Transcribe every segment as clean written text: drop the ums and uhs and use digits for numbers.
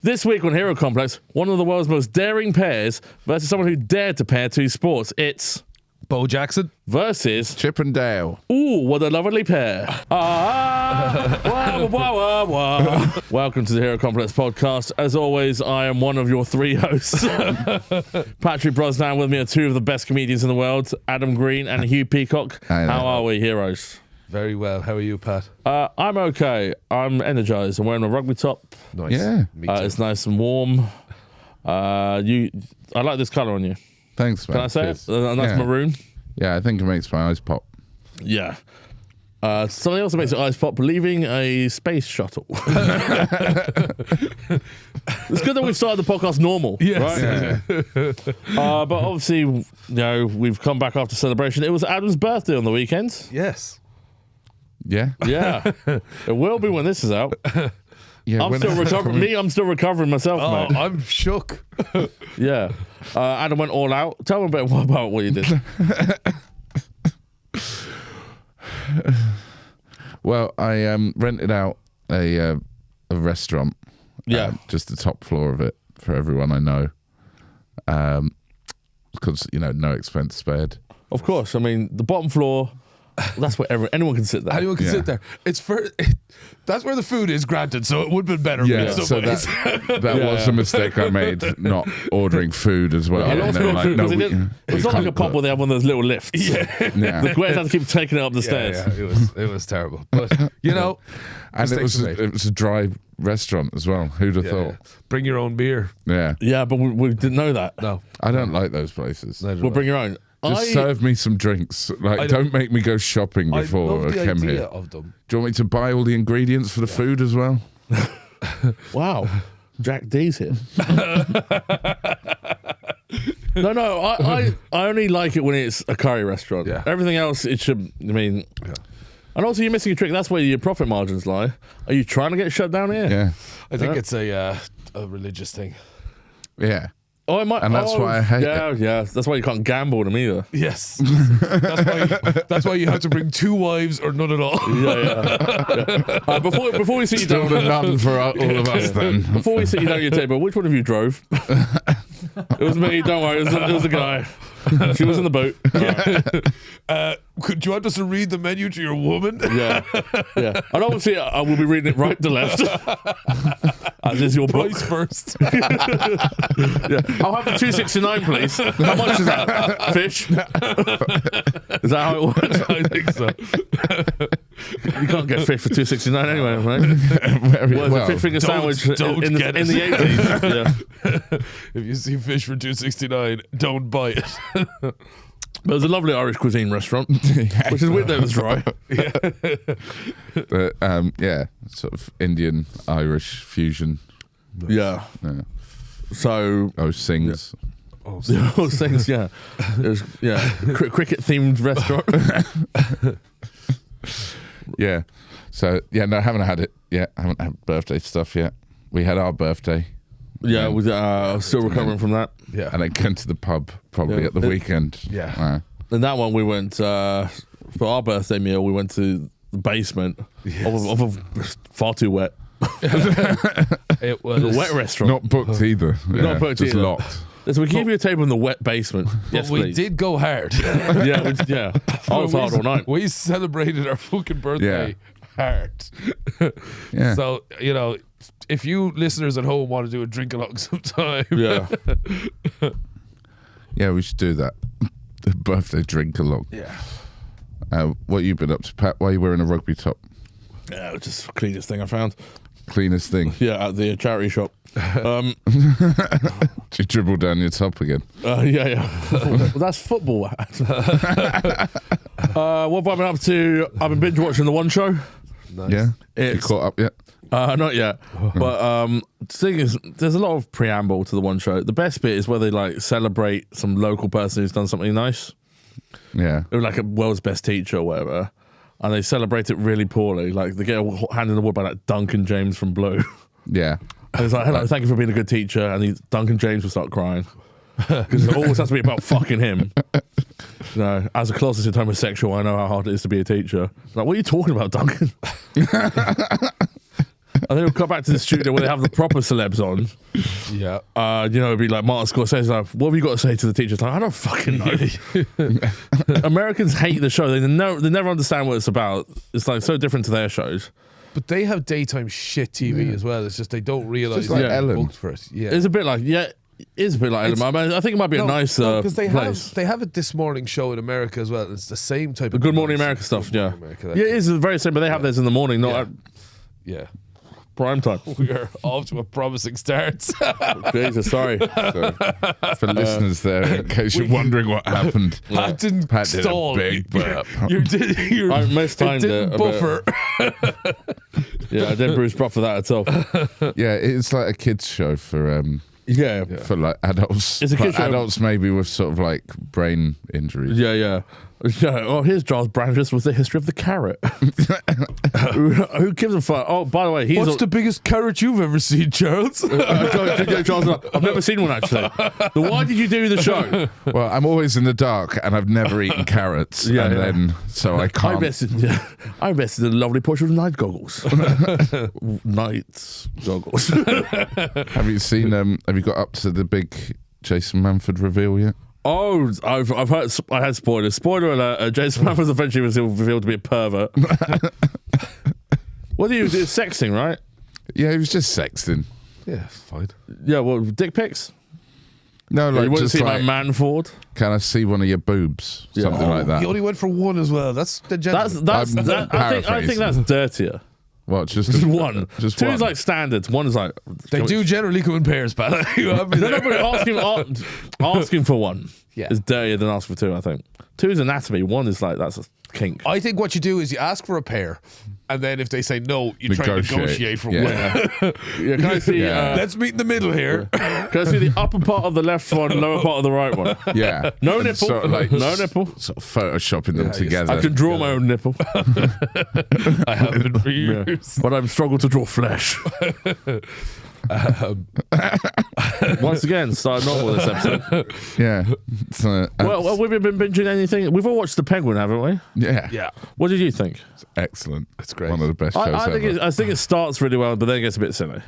This week on Hero Complex, one of the world's most daring pairs versus someone who dared to pair two sports. It's Bo Jackson versus Chip and Dale. Ooh, what a lovely pair. Wah, wah, wah, wah. Welcome to the Hero Complex podcast. As always, I am one of your three hosts. Patrick Brosnan. With me are two of the best comedians in the world, Adam Green and Hugh Peacock. How are we, heroes? Very well. How are you, Pat? I'm okay. I'm energized. I'm wearing a rugby top. Nice. Yeah. Me too. It's nice and warm. I like this colour on you. Thanks, man. Can I say Cheers. it? A nice maroon. Yeah, I think it makes my eyes pop. Yeah. Something else that makes your eyes pop, leaving a space shuttle. It's good that we've started the podcast normal, Yes. right? Yeah. But obviously, we've come back after celebration. It was Adam's birthday on the weekend. Yes. Yeah. Yeah. It will be when this is out. Yeah. I'm still recovering. I'm still recovering myself, Oh, mate. I'm shook. Yeah. Adam went all out. Tell me a bit more about what you did. Well, I rented out a restaurant. Yeah. Just the top floor of it for everyone I know. Because, no expense spared. Of course. I mean, the bottom floor, that's where anyone can sit there. Anyone can Yeah. sit there. That's where the food is, granted, so it would have been better. Yeah, in some so ways. that was a mistake I made, not ordering food as well. I And lost they were my food no, because it's not like a pub where they have one of those little lifts. Yeah. Yeah. The waiters have to keep taking it up the stairs. Yeah, it was terrible. But And it mistakes are made. was a dry restaurant as well. Who'd have thought? Bring your own beer. Yeah. Yeah, but we didn't know that. No. I don't like those places. We'll bring your own. Just serve me some drinks. Don't make me go shopping I before love I the came idea here. of them. Do you want me to buy all the ingredients for the food as well? Wow, Jack D's here. No, I only like it when it's a curry restaurant. Yeah. Everything else, it should. I mean, Yeah. and also you're missing a trick. That's where your profit margins lie. Are you trying to get shut down here? Yeah. I think it's a religious thing. Yeah. Oh, it might. And that's why I hate Yeah, yeah. That's why you can't gamble them either. Yes. that's why you have to bring two wives or none at all. Yeah. Before we sit you Still the down, none for all of us then. before we sit you down at your table, which one of you drove? It was me. Don't worry. It was the guy. She was in the boat. Do you want us to read the menu to your woman? Yeah. And obviously, I will be reading it right to left. As is your book. Price first. Yeah. I'll have the 269, please. How much is that? Fish? Is that how it works? I think so. You can't get fish for 269 anyway, right? Very Well, well. a fish finger sandwich don't in the get it. 80s. Yeah. If you see fish for $2.69, don't buy it. But there's a lovely Irish cuisine restaurant, which is weird that it was dry. But, sort of Indian Irish fusion. Yeah. Yeah. So, Sings. those things, yeah. It was, cricket themed restaurant. Yeah. So no, I haven't had it yet. I haven't had birthday stuff yet. We had our birthday. Yeah, we're still recovering from that. Yeah. And then going to the pub probably Yeah. at the weekend. Yeah. And that one we went for our birthday meal. We went to the basement of a far too wet, It was the wet restaurant. Not booked either. Not booked just either. locked. So we gave you a table in the wet basement. But Yes, we please. did go hard. Yeah. I was hard all night. We celebrated our fucking birthday hard. Yeah. So, if you listeners at home want to do a drink along sometime. Yeah. Yeah, we should do that. The birthday drink along. Yeah. What you been up to, Pat? Why are you wearing a rugby top? Yeah, it was just the cleanest thing I found. Cleanest thing. Yeah, at the charity shop. Did you dribble down your top again? Yeah. Well, that's football. What have I been up to? I've been binge watching The One Show. Nice. Yeah. You It's caught up yet? not yet. But the thing is, there's a lot of preamble to The One Show. The best bit is where they celebrate some local person who's done something nice. Yeah. Like a world's best teacher or whatever. And they celebrate it really poorly. Like they get a hand in the wood by Duncan James from Blue. Yeah. And it's like, hello, thank you for being a good teacher. And Duncan James will start crying. Because it always has to be about fucking him. As a closeted homosexual, I know how hard it is to be a teacher. Like, what are you talking about, Duncan? And then he'll come back to the studio where they have the proper celebs on. Yeah. It'd be like Martin Scorsese, like, what have you got to say to the teachers? Like, I don't fucking know. Americans hate the show. They never understand what it's about. It's like so different to their shows. But they have daytime shit TV as well. It's just they don't realize Just like they're Ellen. booked for it. Yeah. It's a bit like, it is a bit like Ellen. I think it might be a nicer because place. they have a This Morning show in America as well. It's the same type The of Good Morning noise. America stuff, Good yeah. Morning America, Yeah, it is very same, but they have theirs in the morning, not at yeah. prime time. We are off to a promising start. Jesus, sorry. So, for listeners there, in case you're wondering what happened, Pat didn't Pat did stall. a big burp. I mistimed didn't it a buffer. Yeah, I didn't Bruce buffer that at all. Yeah, it's like a kids show for Yeah. for like adults. It's a kids But show. adults maybe with sort of like brain injuries. Yeah. Oh, here's Charles Branches with the history of the carrot. Who gives a fuck? Oh, by the way, What's the biggest carrot you've ever seen, Charles? Charles, I've never seen one actually. Then why did you do the show? Well, I'm always in the dark and I've never eaten carrots. Yeah, and yeah. then so I I can't. invested in a lovely portrait of night goggles. Night goggles. Have you seen? Have you got up to the big Jason Manford reveal yet? Oh, I've heard. I had spoilers. Spoiler alert: Jason Manford eventually was revealed to be a pervert. What do you do? Sexting, right? Yeah, he was just sexting. Yeah, fine. Yeah. Well, dick pics. No, You like wouldn't just see like, my Manford. can I see one of your boobs? Yeah. Something like that. He only went for one as well. That's the gentleman. That's. I'm I think that's dirtier. What? Just Just one. Just Two one. is like standards. One is like They do generally come in pairs, pal. You have me No, there. but asking for one Yeah. is dirtier than asking for two. I think two is anatomy. One is like that's a kink. I think what you do is you ask for a pair, and then if they say no, you try to Negotiate. negotiate for Yeah. one. Yeah, can I see? Yeah. Let's meet in the middle here. Can I see the upper part of the left one, lower part of the right one? Yeah. No And nipple. Sort of like No nipple. Sort of photoshopping them yes. together. I can draw my own nipple, I have been for yeah. years. but I've struggled to draw flesh. Once again, starting off with this episode. Yeah. So, Well, we've been binging anything. We've all watched The Penguin, haven't we? yeah. Yeah, What did you think? Excellent. it's great. One of the best shows I think it starts really well, but then it gets a bit silly.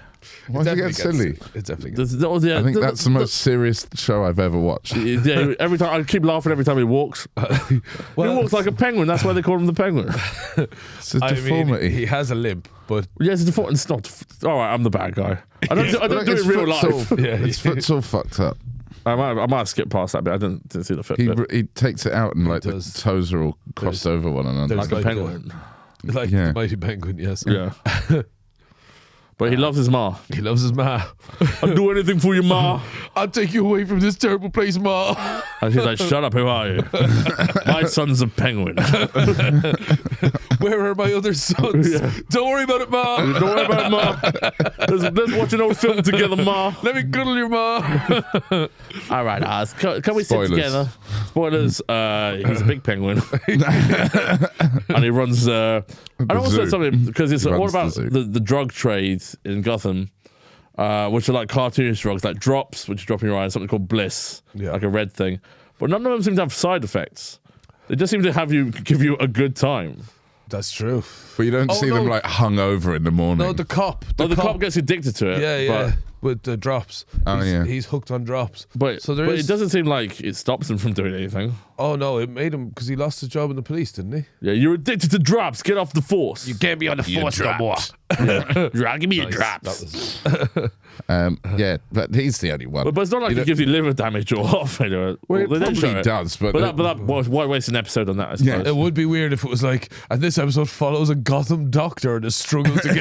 Why does it get silly? It definitely The- gets the- the- I think the- that's the most serious show I've ever watched. Yeah, every time I keep laughing every time he walks. He walks like a penguin. That's why they call him the penguin. It's a I deformity. mean, he has a limp, but Yes, it's it's not. All right, I'm the bad guy. I don't Look, do it his in real foot's life. all- Yeah. his foot's all fucked up. I might skip past that bit. I didn't see the fit. He bit. he takes it out and like the does. toes are all crossed over one another. there's Like a like penguin. like Yeah. the mighty penguin. Yes, Yeah. But he loves his ma. he loves his ma. I'll do anything for your ma. I'll take you away from this terrible place, ma. And she's like, shut up, who are you? My son's a penguin. Where are my other sons? Yeah. Don't worry about it, ma. Don't worry about it, ma. Let's watch an old film together, ma. Let me cuddle your ma. All right, Oz. Can we Spoilers. sit together? Spoilers. He's a big penguin. And he runs... and also zoo. something, because it's He all runs about the zoo. the drug trade in Gotham, which are like cartoonish drugs, like drops, which you drop in your eye, and something called bliss, Yeah. like a red thing. But none of them seem to have side effects. They just seem to give you a good time. That's true. But you don't Oh, see them no. like hung over in the morning. No, the cop. The cop gets addicted to it. Yeah, yeah. But, With the drops. Oh, he's, yeah. he's hooked on drops. but, So there but is- it doesn't seem like it stops him from doing anything. Oh no, it made him because he lost his job in the police, didn't he? Yeah, you're addicted to drops. Get off the force. can't be on the force no more. Yeah, give me your drops. Yeah, but he's the only one. But it's not like it gives you liver damage or heart failure. Well, it they don't show probably does, but why waste an episode on that? I suppose. It would be weird if it was like, and this episode follows a Gotham doctor and a struggle to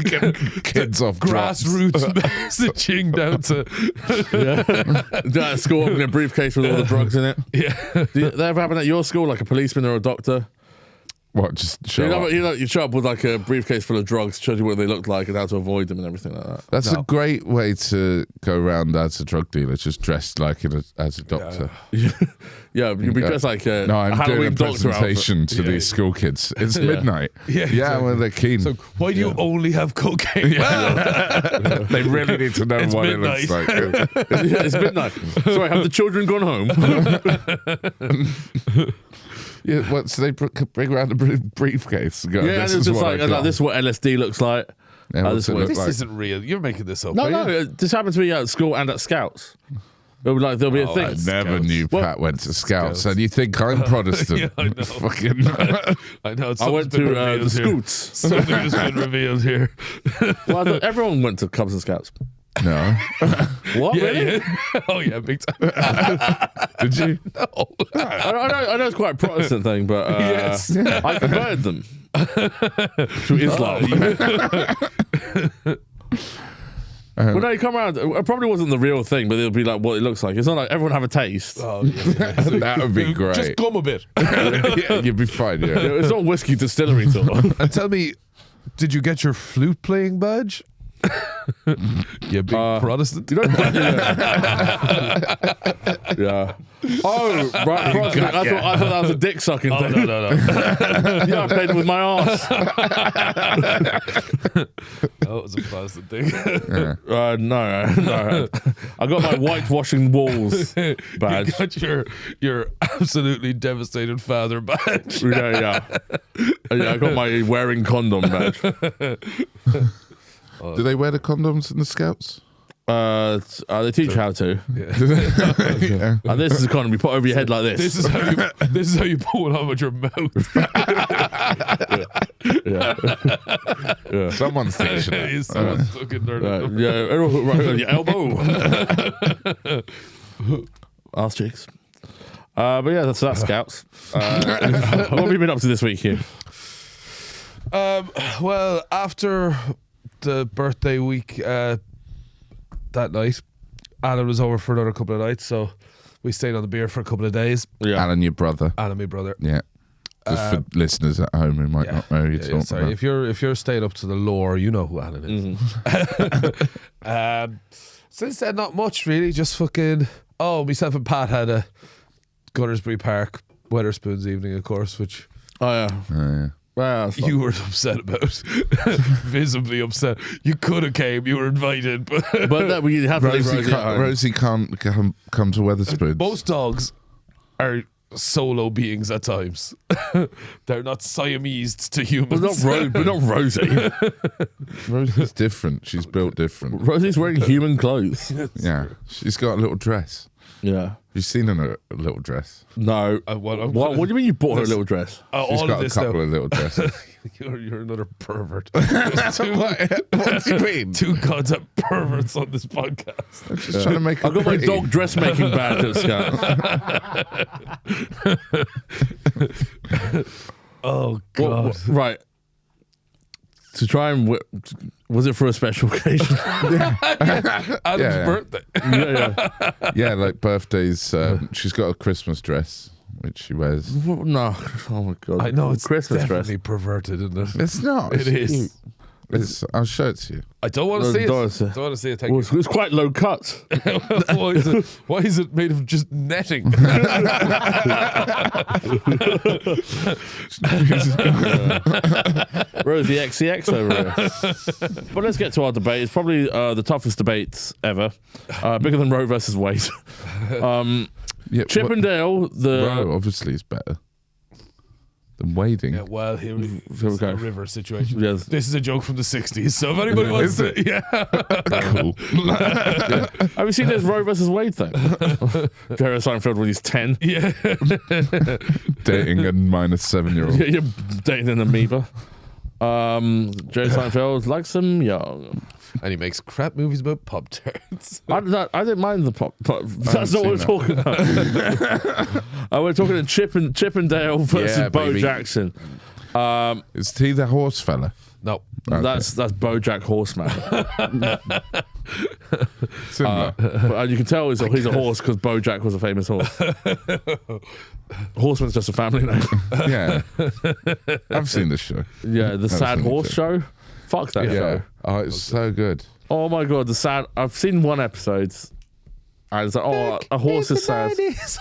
get kids off drops. grassroots messaging down to. Down at school opening a briefcase with all the drugs in it. Yeah. Did that ever happen at your school, like a policeman or a doctor? What? Just show up. You show up with like a briefcase full of drugs, shows you what they look like and how to avoid them and everything like that. That's a great way to go around as a drug dealer, just dressed like as a doctor. Yeah, you'd be dressed like a No, I'm doing a Halloween doctor presentation outfit. to these school kids. It's midnight. Yeah, exactly. Well, they're keen. So why do you only have cocaine? Well, they really need to know It's what midnight. it looks like. Yeah, it's midnight. Sorry, have the children gone home? Yeah, what? So they bring around a briefcase. And go, Yeah, and this it's is just what like, I got. this is what LSD looks like. Yeah, what's this it week. look This like? isn't real. You're making this up. No, are no, you? this happened to me at school and at Scouts. There'll be a thing. I never Scouts. knew Pat went to Scouts, and you think I'm Protestant? Yeah, I know. Fucking. I know. I went to the Scouts. Something has been revealed here. Well, I thought everyone went to Cubs and Scouts. No. What? Yeah, Really? yeah. Oh yeah, big time. Did you? No. I know it's quite a Protestant thing, but Yes. I converted them to Islam. Well, no, you come around. It probably wasn't the real thing, but it'll be like what it looks like. It's not like everyone have a taste. Oh, yeah. That would be great. Just gum a bit. Yeah, you'd be fine. Yeah. It's not whiskey distillery tour. And tell me, did you get your flute playing badge? You big Protestant. You know, yeah. Oh, right. Protestant. I thought that was a dick sucking Oh, thing. no. Yeah, I played it with my arse. Oh, it was a Protestant thing. No. I got my whitewashing walls badge. You got your absolutely devastated father badge. Yeah. I got my wearing condom badge. Do they wear the condoms in the Scouts? They teach how to. Yeah. And this is kind of be put over your head like this. This is how you pull it on with your mouth. Yeah. Someone's teaching it. He's so fucking nerd. Yeah, right on your elbow. Arse cheeks. But yeah, that's Scouts. What have you been up to this week here? Well, after the birthday week that night, Alan was over for another couple of nights, so we stayed on the beer for a couple of days. Yeah. Alan, your brother. Alan, my brother. Yeah. Just for listeners at home who might not know who you're talking sorry, about. if you're staying up to the lore, you know who Alan is. Since then, not much really. Just fucking. Oh, myself and Pat had a Gunnersbury Park Weatherspoons evening, of course, which Oh yeah. Yeah. Well, you were upset about. Visibly upset. You could have came. You were invited, but that we have to leave Rosie can't come to Weatherspoons. most dogs are solo beings at times. They're not Siamese to humans. But not Rosie. Rosie's different. She's built different. Rosie's wearing human clothes. Yeah. She's got a little dress. Yeah. You've seen her in a little dress. No. What do you mean you bought her a little dress? She's all got of a this couple now. of little dresses. You're another pervert. What do you mean? Two goddamn perverts on this podcast. I'm just trying to make her I got my pretty. dog dressmaking badge at Scouts. Oh God! Right. To try and was it for a special occasion? Adam's Yeah. birthday. Yeah. Yeah, like birthdays. She's got a Christmas dress, which she wears. No. Oh my god. I know it's Christmas definitely dress. perverted, isn't it? It's not. It It's is. cute. I'll show it to you. I don't want to No, see it. don't see it. Don't want to see it. Thank Well, it's quite low cut. you. Why is it made of just netting? Rosie XCX over here. But let's get to our debate. It's probably the toughest debates ever. Bigger than Roe versus Wade. Yeah, Chippendale, Roe obviously is better than wading. Yeah, well, here we it's go. a river situation. Yes. This is a joke from the 60s, so if anybody wants to... Yeah. Cool. Have you seen this Roe versus Wade thing? Jerry Seinfeld when he's 10. Yeah. Dating a -7-year-old. You're dating an amoeba. Jerry Seinfeld likes them young. And he makes crap movies about Pop-Tarts. I didn't mind the pop. That's haven't not what we're seen talking about. We're talking to Chippendale versus Yeah, Bo baby. Jackson. Is he the horse fella? No. Okay. That's BoJack Horseman. Similar. But you can tell he's a horse because BoJack was a famous horse. Horseman's just a family name. Yeah. I've seen this show. Yeah, the Sad seen it Horse too. Show. Fuck that Yeah. show. Oh, it's so good. Oh my god, the sad. I've seen one episode. And it's like, oh, a horse is sad. It's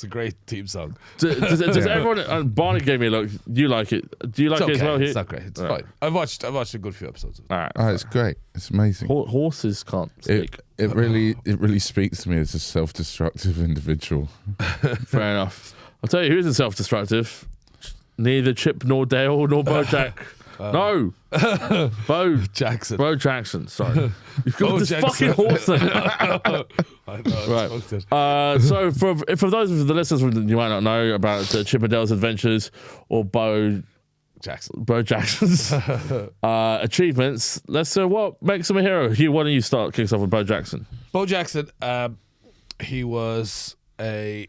a great theme song. Does everyone? And Barney gave me a look. You like it? Do you like It's it as well? It's not great. It's All right. fine. I've watched a good few episodes. All right. Oh, it's great. It's amazing. Horses can't speak. It really speaks to me as a self-destructive individual. Fair enough. I'll tell you who isn't self-destructive. Neither Chip nor Dale nor BoJack. No. Bo Jackson. Bo Jackson. Sorry, you've got Bo this Jackson. fucking horse thing. I know, Right. it's fucked it. So for those of the listeners who you might not know about Chip and Dale's adventures or Bo Jackson's achievements, let's say what makes him a hero. Hugh, why don't you start kicks off with Bo Jackson? Bo Jackson, he was a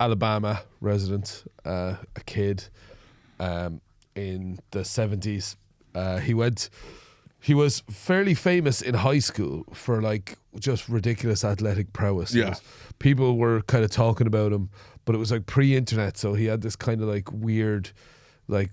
Alabama resident, a kid in the 70s. He was fairly famous in high school for like just ridiculous athletic prowess. Yeah. People were kind of talking about him, but it was like pre-internet, so he had this kind of like weird like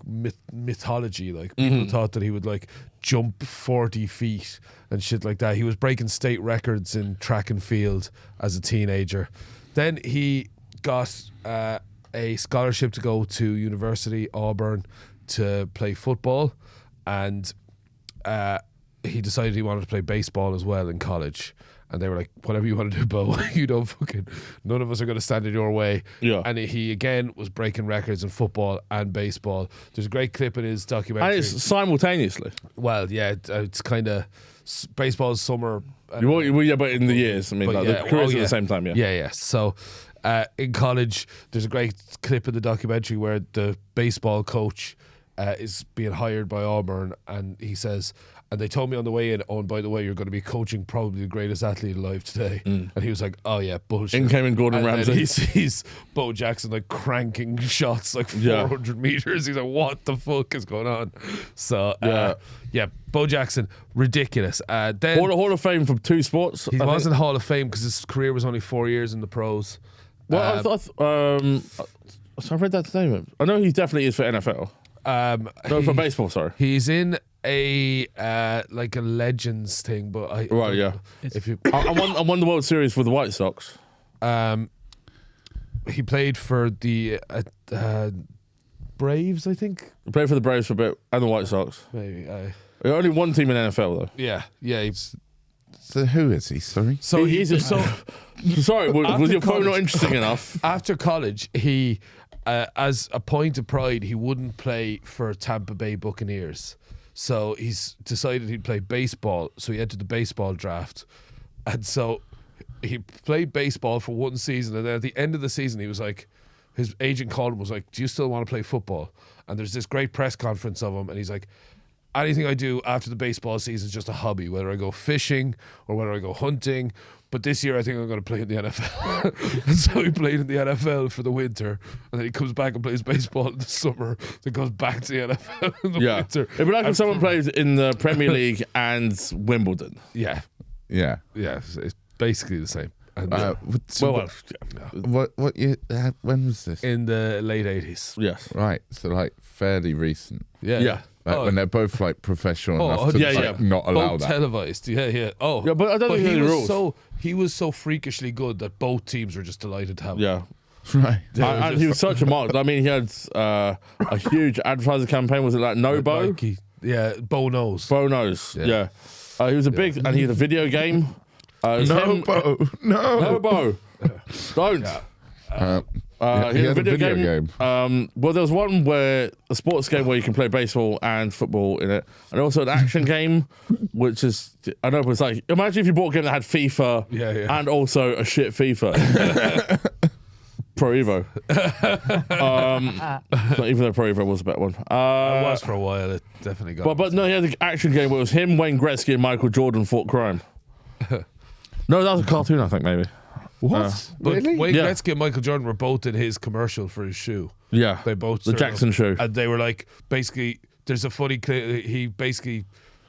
mythology. Like people thought that he would like jump 40 feet and shit like that. He was breaking state records in track and field as a teenager. Then he got a scholarship to go to University Auburn to play football, and he decided he wanted to play baseball as well in college. And they were like, whatever you want to do, Bo, you don't fucking, none of us are going to stand in your way. Yeah. And he again was breaking records in football and baseball. There's a great clip in his documentary. And it's simultaneously. Well, yeah, it's kind of baseball's summer. Yeah, but in the years, I mean, But like, yeah, the careers oh, at the same time. Yeah. So in college, there's a great clip in the documentary where the baseball coach is being hired by Auburn, and he says, and they told me on the way in, oh, and by the way, you're going to be coaching probably the greatest athlete alive today. And he was like, oh yeah, bullshit. In came in Gordon And then Ramsay. he sees Bo Jackson like cranking shots like 400 meters. He's like, what the fuck is going on? So yeah, Bo Jackson, ridiculous. Then Hall of Fame for two sports. he I wasn't think. Hall of Fame because his career was only 4 years in the pros. Well, I thought. So I read that today. I know he definitely is for NFL. No, for baseball. Sorry. He's in a like a Legends thing, but Right. Yeah. if you I won the World Series with the White Sox. he played for the Braves, I think. He played for the Braves for a bit and the White Sox. Maybe. Only one team in NFL though. Yeah. So who is he? Sorry. So He's sorry. Was After your phone college- not interesting enough? after college, he, as a point of pride, he wouldn't play for Tampa Bay Buccaneers. So he's decided he'd play baseball. So he entered the baseball draft. And so he played baseball for one season. And then at the end of the season, he was like, his agent called him, was like, do you still want to play football? And there's this great press conference of him. And he's like, anything I do after the baseball season is just a hobby, whether I go fishing or whether I go hunting. But this year, I think I'm going to play in the NFL. And so he played in the NFL for the winter, and then he comes back and plays baseball in the summer, then goes back to the NFL in the winter. It'd be like if someone plays in the Premier League and Wimbledon. Yeah, Yeah. it's basically the same. And, What year? When was this? in the late 80s. Yes. Right. So like fairly recent. Yeah. Like when they're both like professional Oh, enough to yeah, like, yeah. not allow Both that. televised. Yeah. Oh, Yeah, but I don't think he there's any was rules. he was so freakishly good that both teams were just delighted to have him. Yeah. Right. And he was such a mark. I mean, he had a huge advertising campaign. Was it like No Bo? Nike. Yeah, Bo knows. Bo knows. Yeah. He was a big, and he had a video game. It was him- No Bo. Don't. He had a video game. Well, there was one where a sports game where you can play baseball and football in it, and also an action game, which is I know, but it's like imagine if you bought a game that had FIFA, and also a shit FIFA. Pro Evo. Even though Pro Evo was a better one. It was for a while. It definitely got. But no, he had an action game where it was him, Wayne Gretzky, and Michael Jordan fought crime. No, that was a cartoon, I think, maybe. What? But Really? Wayne Yeah. Gretzky and Michael Jordan were both in his commercial for his shoe. Yeah. They both The Jackson shoe. and they were like basically. There's a funny clip.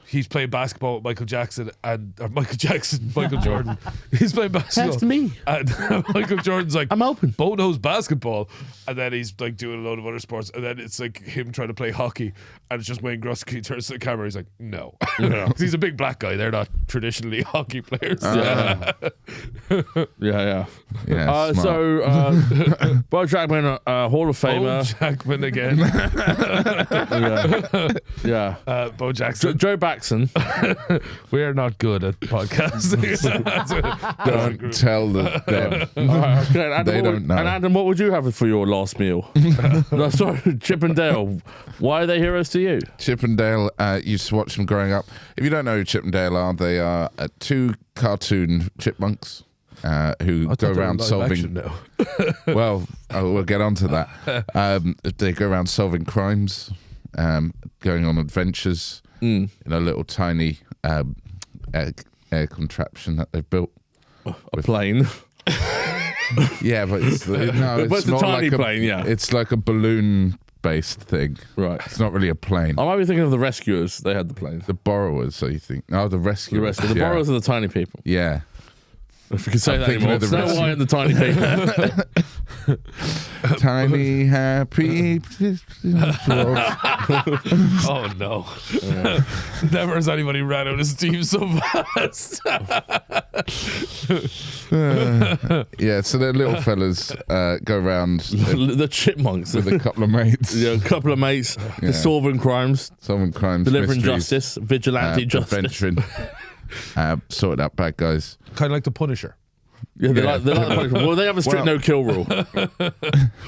He's playing basketball with Michael Jackson Michael Jordan. He's playing basketball. That's me. And Michael Jordan's like, I'm open. Bo knows basketball, and then he's like doing a load of other sports, and then it's like him trying to play hockey, and it's just Wayne Gretzky turns to the camera. He's like, no, 'Cause he's a big black guy. They're not traditionally hockey players. Yeah. Yeah. Yeah. smart. So, Bo Jackman, Hall of Bo Famer. Jackman again. Yeah. Bo Jackson. Joe Jackson. We are not good at podcasting. Don't tell them. All right, okay, Adam, They don't know. And Adam, what would you have for your last meal? No, sorry, Chip and Dale. Why are they heroes to you? Chip and Dale, used to watch them growing up. If you don't know who Chip and Dale are, they are two cartoon chipmunks who go around solving. Well, we'll get onto that. They go around solving crimes, going on adventures in a little tiny air contraption that they've built. A plane. Yeah, but it's It's a more tiny like plane, yeah. It's like a balloon-based thing. Right. It's not really a plane. I might be thinking of the rescuers. They had the plane. The borrowers, so you think? Oh, the rescue. The borrowers are the tiny people. Yeah. If we can say I'm that thinking anymore. of the Snow rescue. White and the tiny people. Tiny happy. Oh no! Never has anybody ran out of steam so fast. Yeah, so they're little fellas go around The chipmunks. with a couple of mates, Yeah, a couple of mates. Yeah. Solving crimes. solving crimes, Delivering mysteries, justice. Vigilante justice. adventuring, sorting out bad guys. Kind of like the Punisher. Yeah, they Yeah. like the punishment. Well, they have a strict Well- no-kill rule.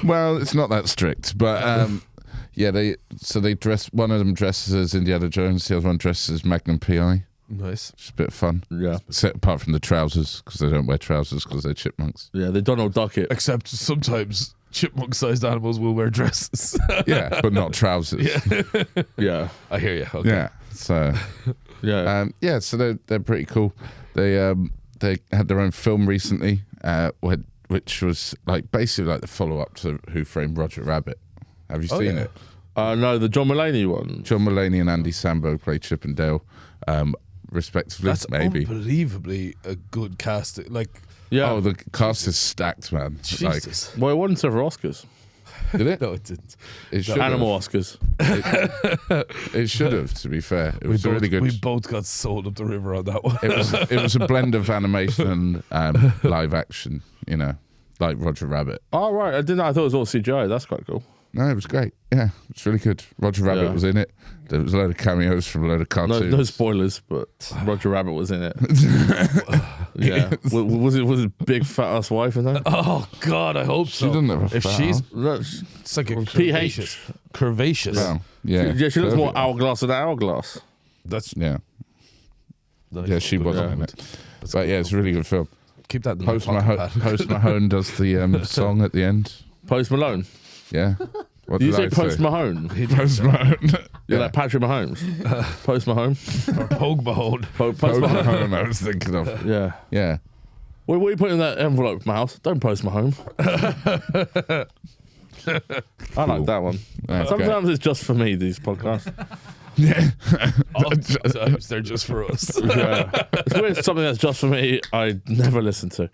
Well, it's not that strict, but yeah, they dress. One of them dresses as Indiana Jones, the other one dresses as Magnum PI. Nice. It's a bit of fun. Yeah. Except apart from the trousers, because they don't wear trousers because they're chipmunks. Yeah, they Donald Duck it. Except sometimes chipmunk-sized animals will wear dresses. Yeah, but not trousers. Yeah. I hear you. Okay. Yeah. So Yeah. so they're pretty cool. They had their own film recently, which was like basically like the follow up to Who Framed Roger Rabbit. Have you seen yeah. it? No, the John Mulaney one. John Mulaney and Andy Samberg play Chip and Dale, respectively. That's maybe. unbelievably a good cast. Like, Yeah. Oh, the cast is stacked, man. Like, Jesus. Well, it won several Oscars. did it? No, it didn't. It should Animal have. Oscars. It should have. To be fair, it was really good. We both got sold up the river on that one. It was a blend of animation and live action. You know, like Roger Rabbit. Oh, right. I didn't know. I thought it was all CGI. That's quite cool. No, it was great. Yeah, it's really good. Roger Rabbit Yeah. was in it. There was a load of cameos from a load of No, cartoons. no spoilers, but Roger Rabbit was in it. Yeah. Was it big fat ass wife in that? Oh God, I hope so. She doesn't have a If frown. she's, No, it's like a PH. curvaceous. Well, yeah, Yeah, she looks more perfect. hourglass than hourglass. That's Yeah, nice. yeah, she Good wasn't in compliment. it. That's But good yeah, it's a really good film. Keep that in the Post pocket Mahone, pad. Post Mahone does the song at the end. Post Malone. Yeah. What Did you did say I Post Mahone? Post Mahone. Yeah, like Patrick Mahomes. Post Mahone. Or Pogue Mahone. Post Post Mahone. Mahone. I was thinking of. Yeah. Yeah. What are you putting in that envelope, Mouse? Don't post Mahone. I like that one. Okay. Sometimes it's just for me, these podcasts. Yeah. Sometimes they're just for us. Yeah. It's weird, something that's just for me, I never listen to.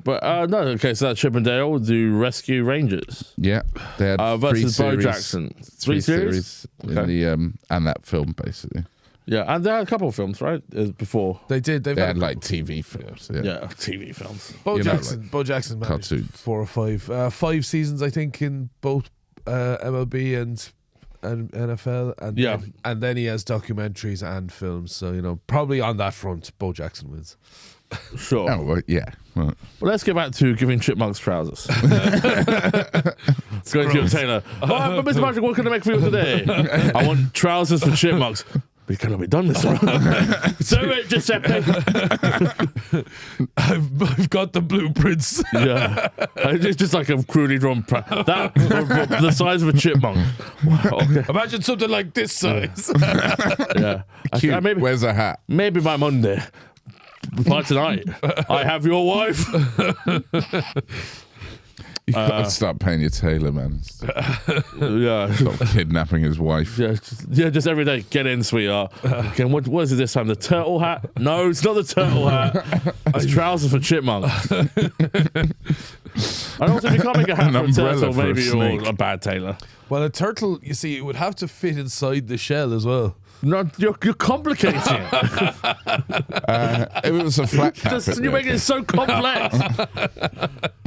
But no, okay, so that's Chip and Dale do Rescue Rangers Yeah. They had versus Bo three series, Jackson. Three series in Okay. the and that film basically. Yeah, and they had a couple of films, right? Before. They did. They've They had had like TV films. Yeah. Yeah, TV films. Bo you know, Jackson. Bo Jackson managed cartoons. 4 or 5, 5 seasons, I think, in both MLB and NFL, and Yeah. then he has documentaries and films. So probably on that front, Bo Jackson wins. Sure. Oh well, yeah. Well, Well, let's get back to giving chipmunks trousers. Going to your tailor. Oh, but Mr. Patrick, what can I make for you today? I want trousers for chipmunks. We cannot be done this one. So it, Giuseppe. I've got the blueprints. Yeah. It's just like a crudely drawn. The size of a chipmunk. Wow. Okay. Imagine something like this size. Yeah. cute. Maybe, Where's a hat? maybe by Monday. By tonight. I have your wife. You gotta start paying your tailor, man. Yeah. Stop kidnapping his wife. Yeah, just every day. Get in, sweetheart. Okay, what is it this time? The turtle hat? No, it's not the turtle hat. It's trousers for chipmunks. And also, if you can't make a hat An for a umbrella turtle, for a maybe you're snake. a bad tailor. Well, a turtle, you see, it would have to fit inside the shell as well. No, you're complicating it. It was a flat cap. You're making it so complex.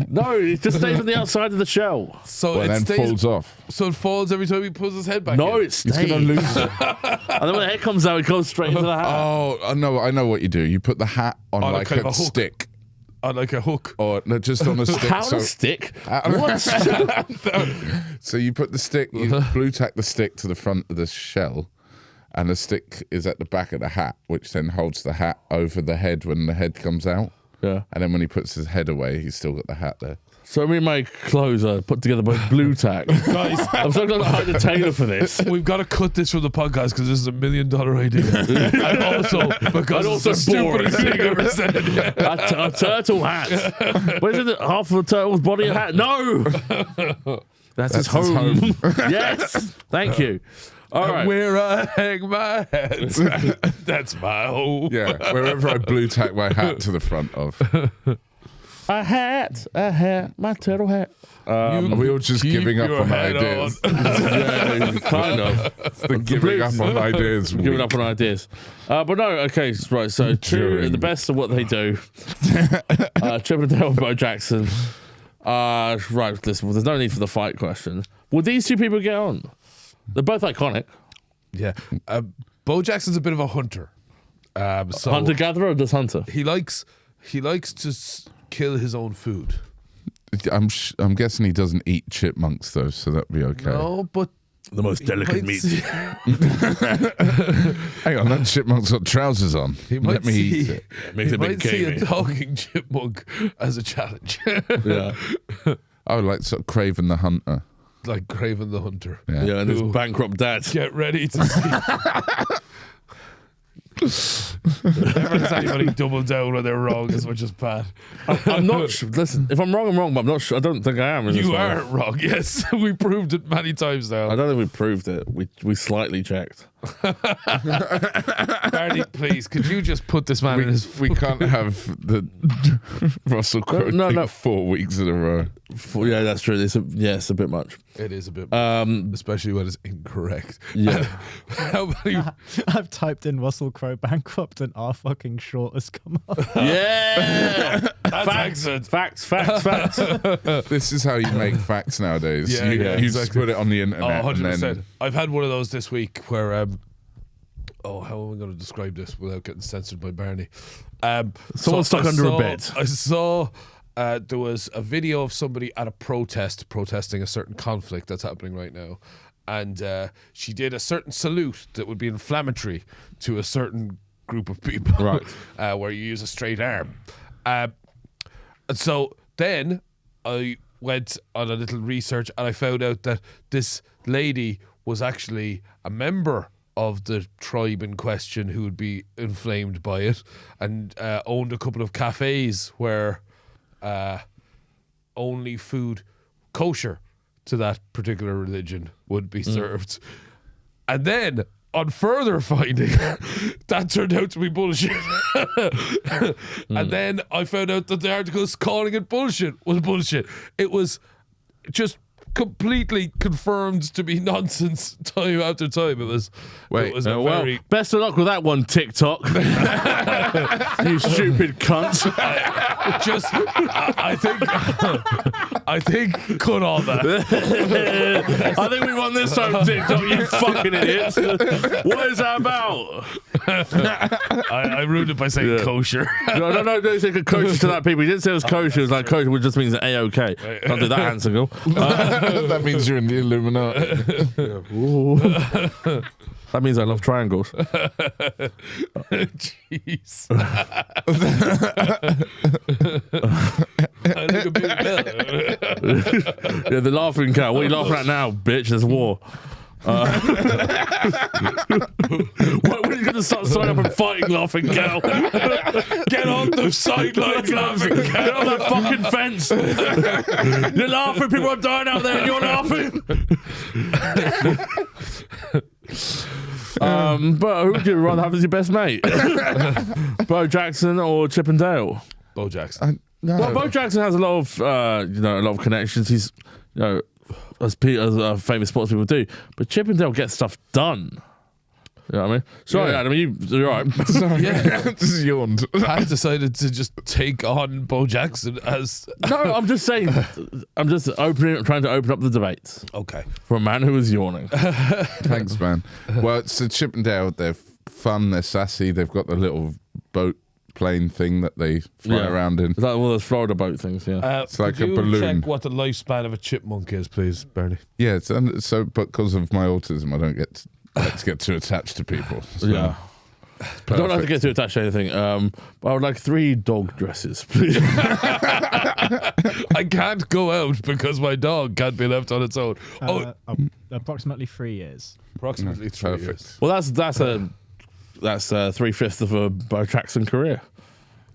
No, it just stays on the outside of the shell. So Well, it then stays, falls off. So it falls every time he pulls his head back No, in. it stays. He's gonna lose it. And then when the head comes out, it goes straight into the hat. Oh, no, I know what you do. You put the hat on On a like kind of a a hook. stick. On like a hook. Or no, just on a stick. How so, to stick? What? So you put the stick, you blue tack the stick to the front of the shell, and the stick is at the back of the hat, which then holds the hat over the head when the head comes out. Yeah. And then when he puts his head away, he's still got the hat there. So me and my clothes are put together by blue tack. Guys, I'm so glad I hired a tailor for this. we've got to cut this from the podcast because this is $1 million idea. And also because And also it's the boring. stupidest thing ever said. A turtle hat. What is it? Half of a turtle's body a hat? No. That's his home. Yes. Thank you. All right. Where I hang my hat. That's my home. Yeah, wherever I blue tack my hat to the front of. A hat, my turtle hat. Are we all just Keep giving up your on hat ideas? Yeah, kind of. The giving up on ideas. Giving up on ideas. But no, okay, right. So two, the best of what they do. Chip and Dale and Bo Jackson. Right, listen, well, there's no need for the fight question. Will these two people get on? They're both iconic. Yeah. Bo Jackson's a bit of a hunter. So Hunter-gatherer or just hunter? he likes to kill his own food. I'm guessing he doesn't eat chipmunks though, so that'd be okay. No, but The most delicate might meat. see- Hang on, that chipmunk's got trousers on. He might Let me eat see, it. Makes he it a bit might see a gamey. talking chipmunk as a challenge. Yeah. Oh, like sort of Craven the Hunter. Like Craven the Hunter. Yeah. Yeah, and his Ooh. bankrupt dad. Get ready to see. Never has anybody doubled down when they're wrong as much as Pat. I'm not sure. Listen, if I'm wrong, I'm wrong, but I'm not sure. I don't think I am. In this You one. are wrong. Yes, we proved it many times I now. don't think we proved it. We slightly checked. Barney, please, could you just put this man in his? We can't have the Russell Crowe No, thing no. 4 weeks in a row. Yeah, that's true. It's a bit much. It is a bit, Um, especially when it's incorrect. yeah. How many? I've typed in Russell Crowe bankrupt and our fucking short has come up. Yeah. That's Facts. excellent. Facts. This is how you make facts nowadays. Yeah, you yeah, you just exactly. put it on the Oh, internet 100%. and then I've had one of those this week where, how am I going to describe this without getting censored by Barney? Someone stuck I under a saw- bed. I saw there was a video of somebody at a protest protesting a certain conflict that's happening right now. And she did a certain salute that would be inflammatory to a certain group of people. Right. Where you use a straight arm. And so then I went on a little research and I found out that this lady was actually a member of the tribe in question who would be inflamed by it and owned a couple of cafes where only food kosher to that particular religion would be served. And then on further finding, that turned out to be bullshit. And then I found out that the articles calling it bullshit was bullshit. It was just completely confirmed to be nonsense time after time. It was Wait, it was a Well, very best of luck with that one, TikTok. You stupid cunt. just I think cut all that. I think we won this time, TikTok, you fucking idiots. What is that about? I ruined it by saying Yeah. kosher. No, he said kosher to that people. He didn't say it was kosher. It was like kosher, which just means A-OK. Don't do that, Hansigal. that means you're in the Illuminati. That means I love triangles. Jeez. I look a bit better. Yeah, the laughing cow. What are you laughing at now, bitch? There's war. When are you going to start signing up and fighting, laughing cow? Get on the sidelines, laughing Get cow. on that fucking fence. You're laughing. People are dying out there and you're laughing. But who would you rather have as your best mate? Bo Jackson or Chip and Dale? Bo Jackson. No. Well, Bo Jackson has a lot of a lot of connections. He's as famous sports people do. But Chip and Dale get stuff done. You know what I mean? Sorry, Yeah. Adam, you're right. Sorry, Yeah. just yawned. Pat decided to just take on Bo Jackson as No, I'm just saying. I'm just trying to open up the debate okay. for a man who was yawning. Thanks, man. Well, it's a Chippendale. They're fun. They're sassy. They've got the little boat plane thing that they fly Yeah. around in. Is that one of those Florida boat things? Yeah. It's like could a you balloon. check what the lifespan of a chipmunk is, please, Bernie? Yeah, so because of my autism, I don't get to get too attached to people. So Yeah. I don't have to perfect. get too attached to anything. But I would like 3 dog dresses, please. I can't go out because my dog can't be left on its own. Approximately 3 years. Approximately 3 years. Perfect. Well, that's 3/5 of a Bo Jackson career.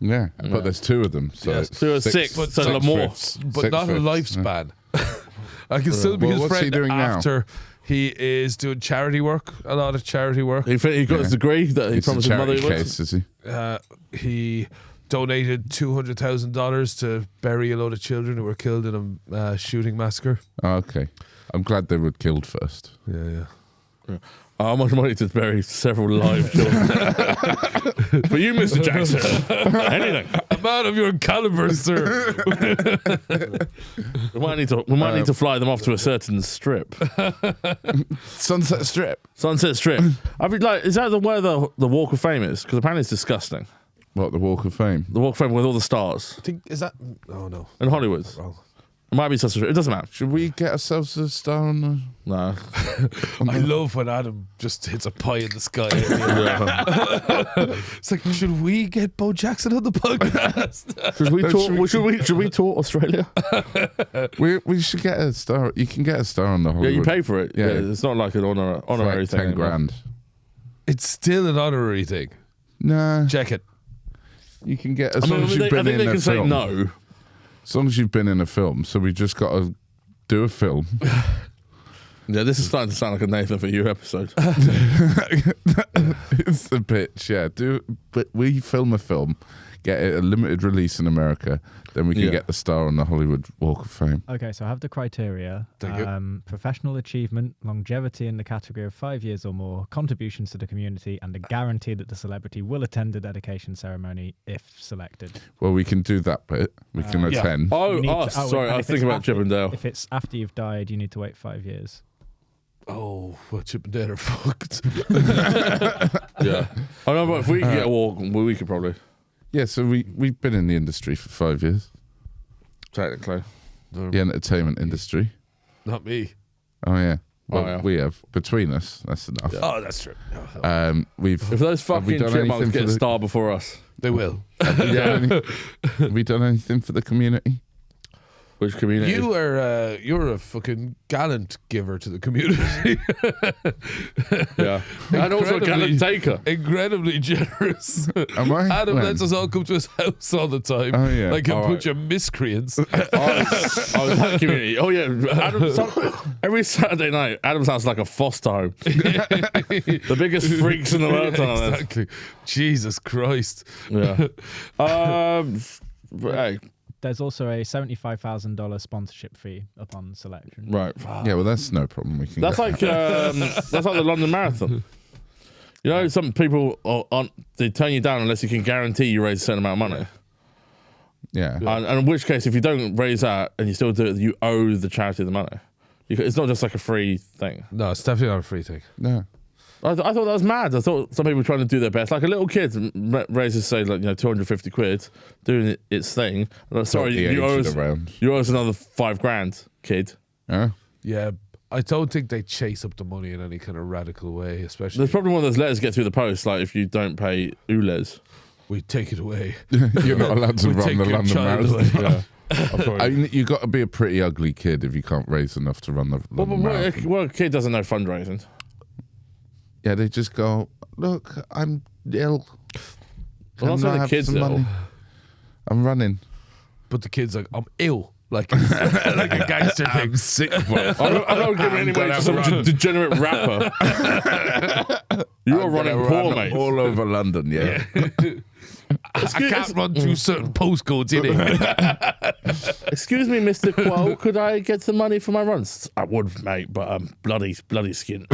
Yeah, but there's 2 of them. So Yes. it's So it's 6, but so more. But not a lifespan. I can still be Well, his what's he friend doing now? after he is doing charity work, a lot of charity work. He got his degree that he It's a promised his mother charity he would. case, is he? He donated $200,000 to bury a load of children who were killed in a shooting massacre. Oh, okay. I'm glad they were killed first. Yeah. How much money to bury several live children? For you, Mr. Jackson, anything. A man of your caliber, sir. We might need to fly them off to a certain strip, Sunset Strip. Sunset Strip. I mean, like, is that where the Walk of Fame is? Because apparently it's disgusting. What, the Walk of Fame? The Walk of Fame with all the stars Is that? Oh no. in Hollywood. Wrong. It might be such a. It doesn't matter. Should we get ourselves a star on the... No. I love when Adam just hits a pie in the sky. It's like, should we get Bo Jackson on the podcast? Should we tour Australia? We should get a star. You can get a star on the Yeah, Hollywood. you pay for it. Yeah, Yeah. it's not like an honorary like thing. 10 grand. It's still an honorary thing. Nah, Check it. you can get as I long as you've think been they in a can say film. no. As long as you've been in a film. So we just got to do a film. Yeah, this is starting to sound like a Nathan for You episode. It's the pitch, yeah. But we film a film, get it a limited release in America, then we can Yeah. get the star on the Hollywood Walk of Fame. Okay, so I have the criteria. Thank you. Professional achievement, longevity in the category of 5 years or more, contributions to the community, and a guarantee that the celebrity will attend the dedication ceremony if selected. Well, we can do that bit. We can yeah. attend. Oh, You need to- sorry, and I if was it's thinking about after- Chippendale. If it's after you've died, you need to wait 5 years. Oh, well, Chip and Dale are fucked. Yeah. I know, but if we could get a walk, well, we could probably, Yeah, so we've been in the industry for 5 years. technically. The entertainment industry. Not me. Oh, yeah. Well, yeah. we have. Between us, that's enough. Oh, that's true. We've If those have we fucking done chipmunks anything get for a the- star before us, They will. yeah. have we done anything for the community? Which community? You're a fucking gallant giver to the community. Yeah. And also a gallant taker. Incredibly generous. Am I? Adam When? lets us all come to his house all the time. Oh, yeah. Like a All bunch of miscreants. Oh, that community. Oh, yeah. Every Saturday night, Adam's house is like a foster home. The biggest freaks in the world. Exactly. Jesus Christ. Yeah. Hey, There's also a $75,000 sponsorship fee upon selection. right. Yeah, well, that's no problem. We can. That's get like the London Marathon. You know, some people they turn you down unless you can guarantee you raise a certain amount of money. yeah. And in which case, if you don't raise that and you still do it, you owe the charity the money. It's not just like a free thing. No, it's definitely not a free thing. No. I thought that was mad. I thought some people were trying to do their best. Like a little kid raises, say, like, 250 quid, doing its thing. Sorry, The you owe aged us, around. you owe us another $5,000, kid. Yeah. Yeah, I don't think they chase up the money in any kind of radical way, especially There's probably one of those letters get through the post, like if you don't pay ULEZ. we take it away. You're not allowed to We run take the your London child Marathon. away. Yeah. I mean, you got to be a pretty ugly kid if you can't raise enough to run the London Marathon. Well, a kid doesn't know fundraising. Yeah, they just go, look, I'm ill. Well, Can that's I why the have kids some ill. money? I'm running. But the kid's like, I'm ill. Like a gangster thing. sick, I'm not giving any money to some degenerate rapper. You are running poor, mate. all over London, yeah. I can't run through certain postcodes in it. Excuse me, Mr. Quo, could I get some money for my runs? I would, mate, but I'm bloody skin.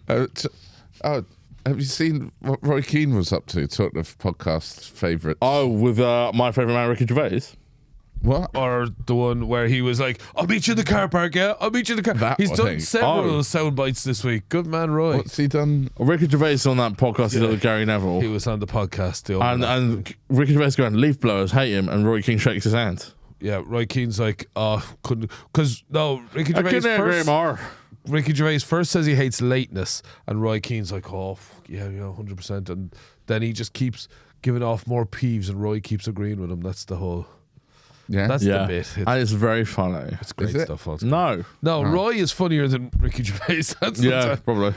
Have you seen what Roy Keane was up to? Sort of podcast favourite. Oh, with my favourite man, Ricky Gervais. What? Or the one where he was like, I'll meet you in the car park, yeah? I'll meet you in the car. That He's one, done hey. several sound bites this week. Good man, Roy. What's he done? Ricky Gervais on that podcast he did with Gary Neville. He was on the podcast. And Ricky Gervais going, leaf blowers hate him, and Roy King shakes his hand. Yeah, Roy Keane's like, couldn't, because no, Ricky I Gervais couldn't agree first. more. Ricky Gervais first says he hates lateness, and Roy Keane's like, fuck, yeah, 100%. And then he just keeps giving off more peeves, and Roy keeps agreeing with him. That's the whole. Yeah. That's Yeah, the bit. and it's very funny. It's great Is it? stuff. No. No, Roy is funnier than Ricky Gervais. That's Yeah, probably.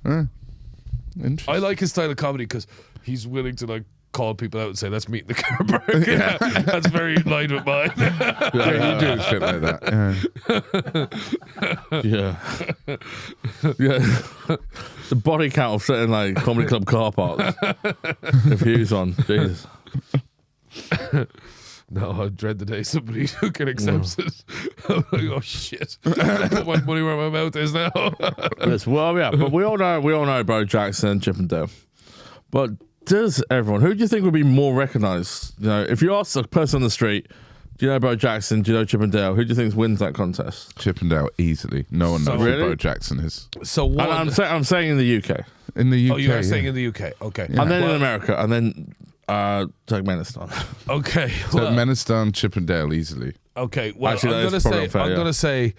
Interesting. I like his style of comedy because he's willing to like call people out and say, let's meet in the car park. Yeah, that's very in line with mine. Yeah, you do shit like that. Yeah. Yeah. The body count of sitting like comedy club car parks. If he was on, Jesus. No, I dread the day somebody who can accept it. I'm like, oh shit. I put my money where my mouth is now. Yes, well, yeah, but we all know Bo Jackson and Chippendale. But does everyone, who do you think would be more recognised? You know, if you ask a person on the street, do you know Bo Jackson? Do you know Chippendale? Who do you think wins that contest? Chippendale easily. No one knows Really? who Bo Jackson is. So And one. I'm saying in the UK, In the UK. Oh, you are saying yeah. in the UK. Okay. Yeah. and then in Well- America, and then Turkmenistan. Okay. So well, Menistan, Chippendale easily. okay. Well, Actually, I'm that gonna is probably say. unfair, I'm yeah. gonna say.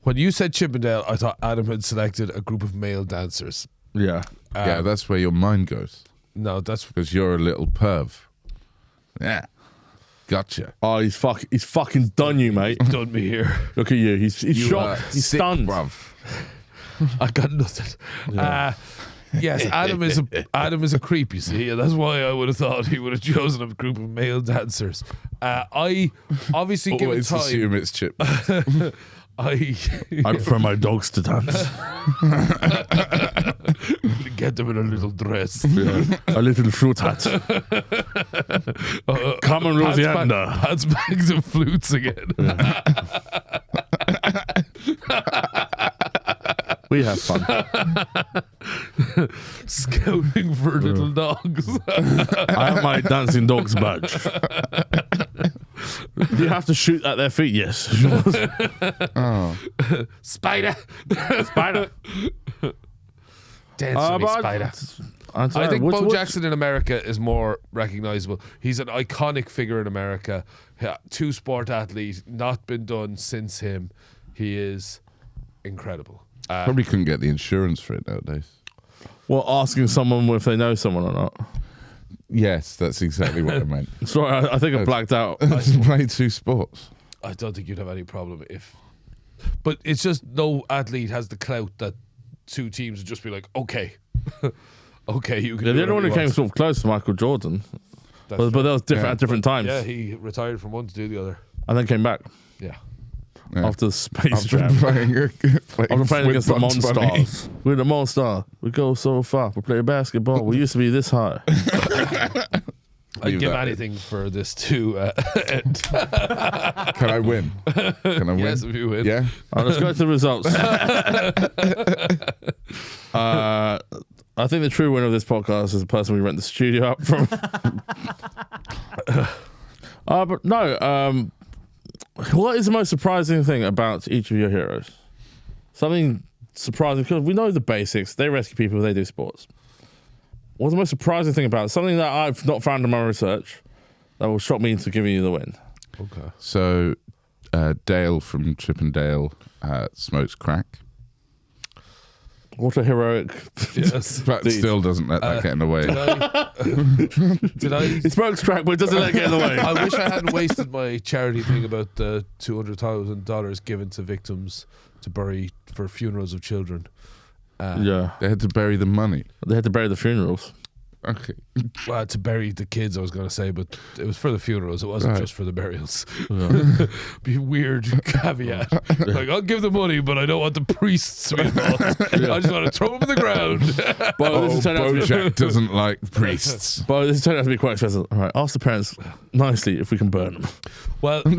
When you said Chippendale, I thought Adam had selected a group of male dancers. Yeah. Yeah, that's where your mind goes. No, that's Because you're a little perv. Yeah. Gotcha. Oh, he's fucking done you, mate. done me here. Look at you. He's You shocked. are He's sick, stunned. bruv. I got nothing. Yes, Adam is a creep, you see, and that's why I would have thought he would have chosen a group of male dancers. I obviously given Always time. assume it's Chip. I prefer my dogs to dance. get them in a little dress. Yeah. A little fruit hat. Come on, Rosianda. Hats, bags, and flutes again. We have fun. Scouting for little dogs. I have my dancing dogs badge. Do you have to shoot at their feet? Yes. Oh. Spider. Spider. Dance with me, but Spider. I think Bo Jackson in America is more recognizable. He's an iconic figure in America. Two sport athlete, not been done since him. He is incredible. Probably couldn't get the insurance for it nowadays. Well, asking someone if they know someone or not. Yes, that's exactly what I meant. Sorry, I think I blacked out. Play two sports. I don't think you'd have any problem if. But it's just no athlete has the clout that two teams would just be like, okay, okay, you can. Yeah, do the only one who whatever you came want. sort of close to Michael Jordan. That's But that was different Yeah. at different times. yeah, he retired from one to do the other. And then came back Yeah. Yeah. after the Space After Jam. playing After playing with against the Bugs Bunny. Monstars. We're the Monster. We go so far. We play basketball. We used to be this high. I'd Leave give that anything for this to end. Can I win? Can I win? Yes, if you win. Yeah. All right, let's go to the results. I think the true winner of this podcast is the person we rent the studio up from. But no. What is the most surprising thing about each of your heroes? Something surprising, because we know the basics. They rescue people. They do sports. What's the most surprising thing about it? Something that I've not found in my research that will shock me into giving you the win. Okay. So, Dale from Chippendale smokes crack, What a heroic. Yes. but Indeed. still doesn't let that get in the way. Did I? He smokes crack, but it doesn't let it get in the way. I wish I hadn't wasted my charity thing about the $200,000 given to victims to bury for funerals of children. Yeah. They had to bury the money. They had to bury the funerals. Okay. To bury the kids, I was going to say, but it was for the funerals. It wasn't Right. just for the burials. Be a weird caveat. Like, I'll give the money, but I don't want the priests to be involved. I just want to throw them in the ground. But this is turning out to be- Bojack doesn't like priests. But this is turning out to be quite expensive. All right, ask the parents nicely if we can burn them. Well, Bo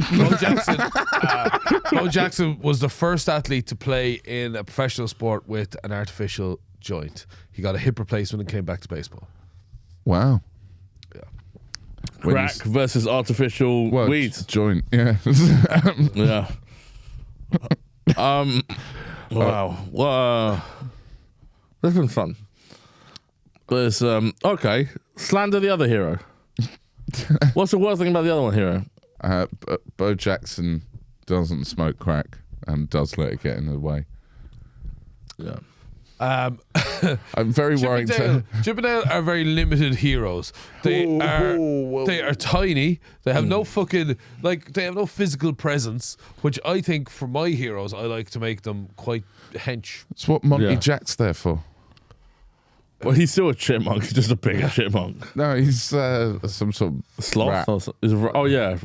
Jackson was the first athlete to play in a professional sport with an artificial joint. He got a hip replacement and came back to baseball. Wow. Yeah. When Crack you versus artificial Well, weed. joint, yeah. Yeah. Wow. Well, that's been fun. But it's okay. Slander the other hero. What's the worst thing about the other one hero? Bo Jackson doesn't smoke crack and does let it get in the way. Yeah. I'm very worried. Chip and Dale are very limited heroes. They are tiny. They have no fucking they have no physical presence. Which I think for my heroes, I like to make them quite hench. It's what Monty Yeah. Jack's there for. Well, he's still a chipmunk. He's just a bigger chipmunk. No, he's some sort of Sloth? rat. Oh, yeah.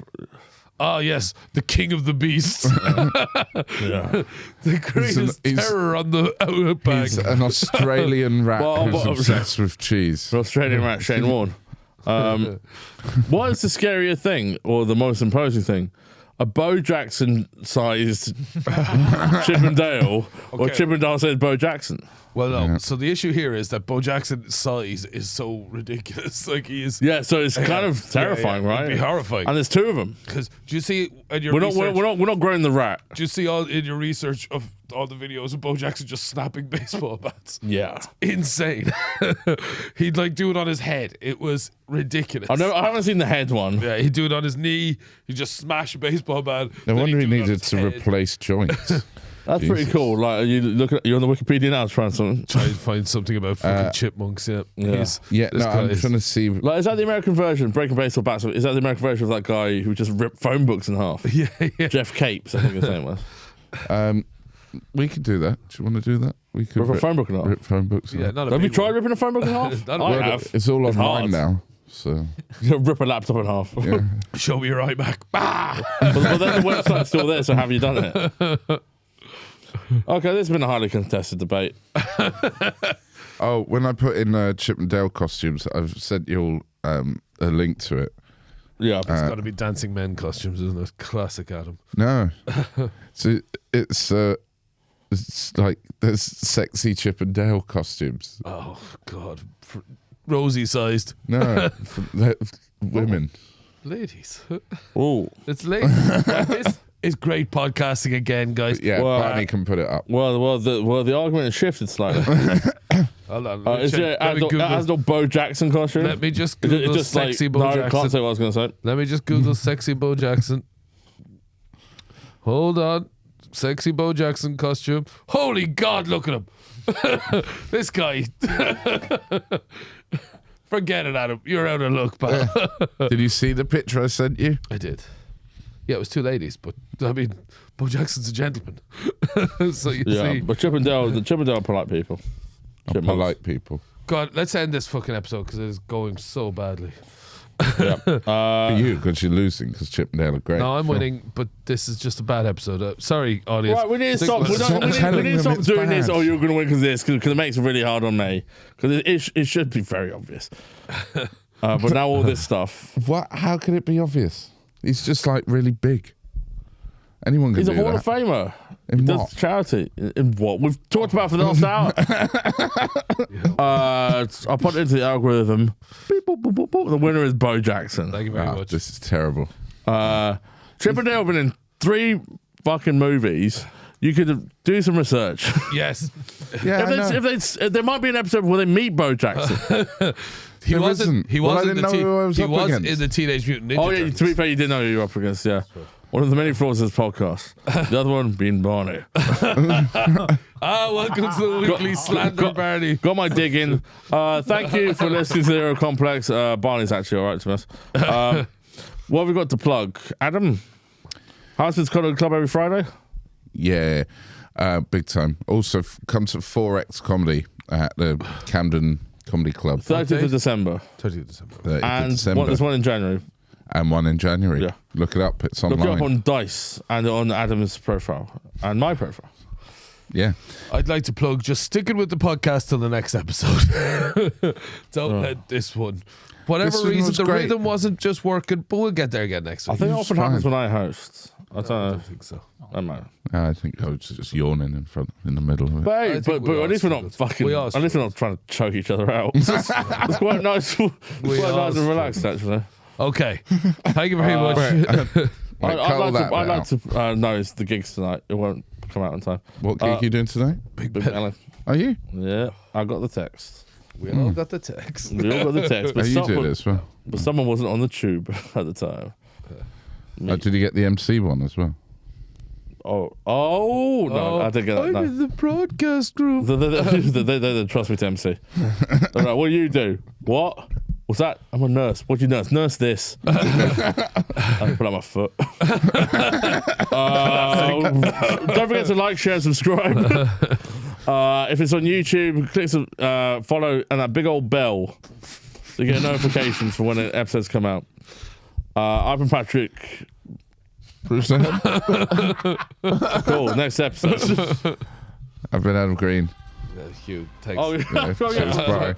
Ah, yes, the king of the beasts, Yeah. the greatest he's- terror on the outback. He's an Australian rat Well, who's obsessed with cheese. Australian rat Shane Warne. What is the scarier thing or the most imposing thing? A Bo Jackson sized Chip and Dale or Okay. Chip and Dale said Bo Jackson? Well, no. So the issue here is that Bo Jackson's size is so ridiculous. Like he is. Yeah, so it's kind of terrifying, right? It'd be horrifying. And there's two of them. Because do you see in your We're not, research? we're not growing the rat. Do you see all in your research of all the videos of Bo Jackson just snapping baseball bats? Yeah. Insane. He'd do it on his head. It was ridiculous. I haven't seen the head one. Yeah, he'd do it on his knee. He'd just smash a baseball bat. No then wonder he he'd do it on needed his to head. replace joints. That's pretty Jesus. cool. Like you're on the Wikipedia now trying something. Try and find something about fucking chipmunks. Yeah. Yeah. Yeah, This no, guy I'm is- trying to see. Like, is that the American version? Breaking baseball bats. Is that the American version of that guy who just ripped phone books in half? Yeah, yeah. Jeff Capes, I think his name was. We could do that. Do you want to do that? We could Rip a phone book in half. rip phone books. Yeah, off. not a Have you big tried one. ripping a phone book in half? Not a I big one. have. It's all It's online hard. now. So Rip a laptop in half. yeah. Show me your iMac. Bah! but then the website's still there, so have you done it? Okay, this has been a highly contested debate. Oh, when I put in Chip and Dale costumes, I've sent you all a link to it. Yeah. It's got to be dancing men costumes, isn't it? Classic Adam. No, so it's like there's sexy Chip and Dale costumes. Oh God, rosy sized No, for women. ladies. Oh. It's ladies. This is great podcasting again, guys. Yeah, Well, Barney can put it up. Well, the argument has shifted slightly. Hold on. Let me Is check. there Let me Google- as no Bo Jackson costume? let me just Is it Google just sexy like, Bo no, I Jackson. can't say what I was going to say. Let me just Google sexy Bo Jackson. Hold on. Sexy Bo Jackson costume. Holy God, look at him. This guy. Forget it, Adam. You're out of luck, pal. Did you see the picture I sent you? I did. Yeah, it was two ladies, but I mean, Bo Jackson's a gentleman. So you Yeah, see. but Chip and Dale are polite people. Chipmunks. Polite people. God, let's end this fucking episode because it is going so badly. Yeah. For you, because you're losing, because Chip and Dale are great. No, I'm winning, but this is just a bad episode. Sorry, audience. Right, we need to Think- stop. We, Stop don't, we telling need to them stop it's doing this. bad. Oh, you're going to win because it makes it really hard on me. Because it should be very obvious. But now all this stuff. What? How could it be obvious? He's just like really big. Anyone can He's do a Hall that. of Famer. In He what? does charity. In what? We've talked about for the last hour. I'll put it into the algorithm. Beep, boop, boop, boop, boop. The winner is Bo Jackson. Thank you very Ah, much. this is terrible. Chip and Dale have been in 3 fucking movies. You could do some research. Yes. Yeah, I know. There might be an episode where they meet Bo Jackson. He There wasn't. isn't. He Well, I wasn't. didn't know who I was he up was against. in the Teenage Mutant Ninja Oh yeah, Turtles. to be fair, you did know who you were up against. Yeah, one of the many flaws of this podcast. The other one being Barney. Welcome to the weekly slander, Barney. Got my dig in. Thank you for listening to Zero Complex. Barney's actually all right to us. What have we got to plug, Adam? Houseman's Comedy Club every Friday. Yeah, big time. Also, come to 4X Comedy at the Camden Comedy Club. 30th of December. 30th of December. 30th of And December. there's one in January. And one in January. Yeah. Look it up. It's Look online. it up on Dice and on Adam's profile and my profile. Yeah. I'd like to plug just sticking with the podcast till the next episode. Don't let this one. Whatever This one reason, was the great. rhythm wasn't just working, but we'll get there again next I week. think it It's often happens fine. when I host. I don't know. think so. Doesn't matter. I think I was just yawning in the middle of it. But, hey, think but we at are least we're not struggled. fucking. We are At least we're not trying to choke each other out. It's quite nice. Quite are nice and relaxed, actually. Okay. Thank you very much. Wait, I'd cull that like out. to know it's the gigs tonight. It won't come out in time. What gig are you doing today? Big Alan. Are you? Yeah, I got the text. We all got the text. We all got the text, Oh, but, you did it as well. but someone wasn't on the tube at the time. Oh, did you get the MC one as well? Oh no, I didn't get that. I'm No. in the broadcast group. They trust me to MC. They're like, what do you do? What? What's that? I'm a nurse. What do you nurse? Nurse this. I put out my foot. Don't forget to like, share, and subscribe. If it's on YouTube, click follow and that big old bell to get notifications for when episodes come out. I've been Patrick. Bruce ahead. Cool. Next episode. I've been Adam Green. Hugh, thanks. Oh, Yeah, yeah. cheers, bye.